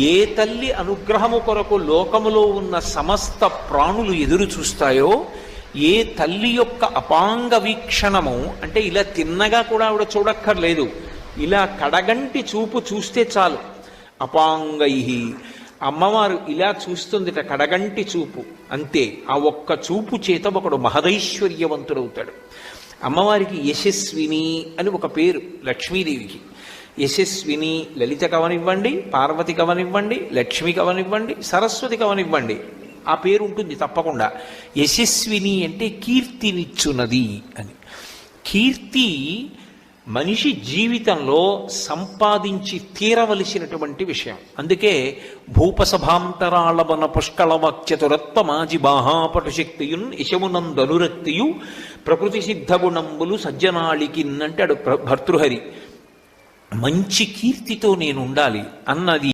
ఏ తల్లి అనుగ్రహము కొరకు లోకములో ఉన్న సమస్త ప్రాణులు ఎదురు చూస్తాయో, ఏ తల్లి యొక్క అపాంగ వీక్షణము అంటే ఇలా తిన్నగా కూడా ఆవిడ చూడక్కర్లేదు, ఇలా కడగంటి చూపు చూస్తే చాలు. అపాంగై, అమ్మవారు ఇలా చూస్తుందిట, కడగంటి చూపు అంతే. ఆ ఒక్క చూపు చేత ఒకడు మహదైశ్వర్యవంతుడవుతాడు. అమ్మవారికి యశస్విని అని ఒక పేరు లక్ష్మీదేవికి. యశస్విని లలిత కవనివ్వండి, పార్వతి కవనివ్వండి, లక్ష్మి కవనివ్వండి, సరస్వతి కవనివ్వండి, ఆ పేరు ఉంటుంది తప్పకుండా. యశస్విని అంటే కీర్తినిచ్చున్నది అని. కీర్తి మనిషి జీవితంలో సంపాదించి తీరవలసినటువంటి విషయం. అందుకే భూపసభాంతరాళవన పుష్కళవాక్యతురత్వమాజి బాహాపటుశక్తియున్ యశమునందనురక్తియు ప్రకృతి సిద్ధగుణంబులు సజ్జనాళికిన్ అంటాడు భర్తృహరి. మంచి కీర్తితో నేను ఉండాలి అన్నది